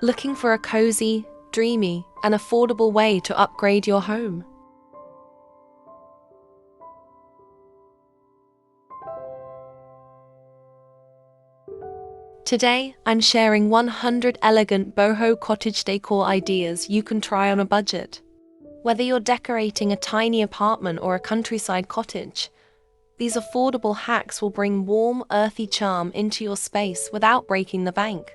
Looking for a cozy, dreamy, and affordable way to upgrade your home? Today, I'm sharing 100 elegant boho cottage decor ideas you can try on a budget. Whether you're decorating a tiny apartment or a countryside cottage, these affordable hacks will bring warm, earthy charm into your space without breaking the bank.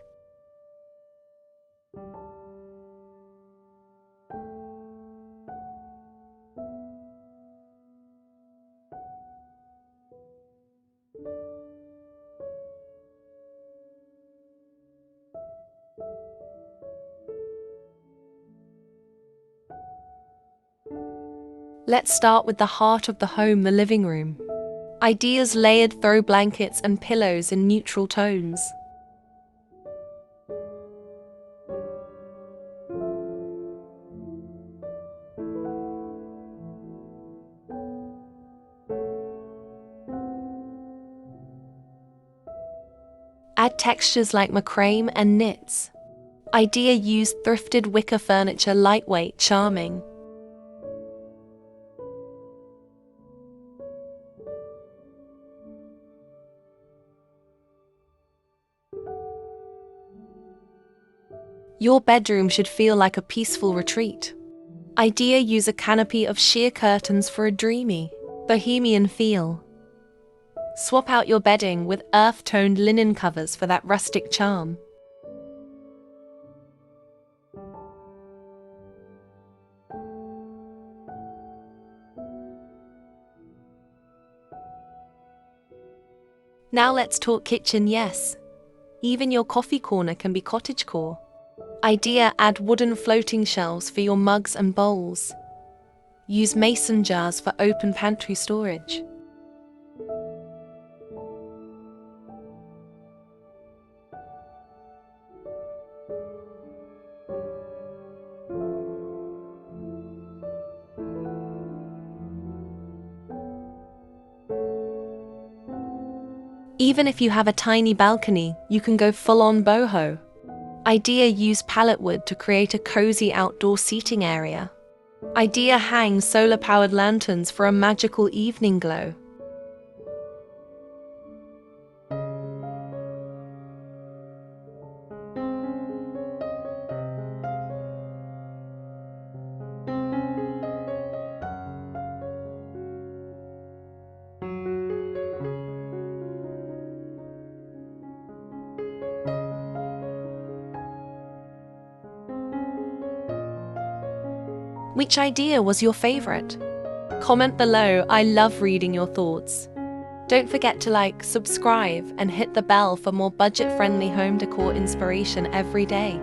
Let's start with the heart of the home, the living room. Ideas: layered throw blankets and pillows in neutral tones. Add textures like macrame and knits. Idea: use thrifted wicker furniture, lightweight, charming. Your bedroom should feel like a peaceful retreat. Idea: use a canopy of sheer curtains for a dreamy, Bohemian feel. Swap out your bedding with earth-toned linen covers for that rustic charm. Now let's talk kitchen. Yes, even your coffee corner can be cottagecore. Idea: add wooden floating shelves for your mugs and bowls. Use mason jars for open pantry storage. Even if you have a tiny balcony, you can go full-on boho. Idea: use pallet wood to create a cozy outdoor seating area. Idea: hang solar-powered lanterns for a magical evening glow. Which idea was your favorite? Comment below. I love reading your thoughts. Don't forget to like, subscribe, and hit the bell for more budget-friendly home decor inspiration every day.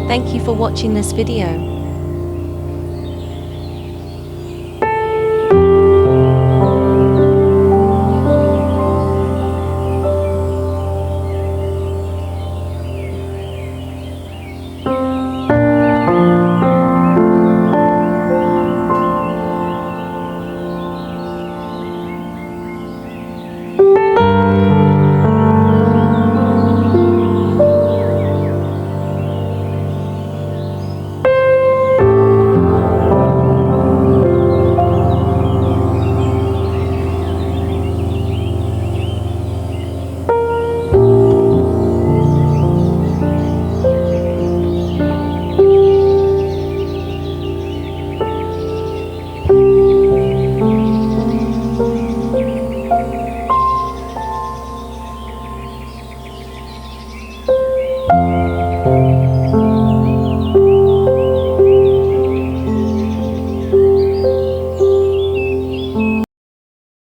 Thank you for watching this video.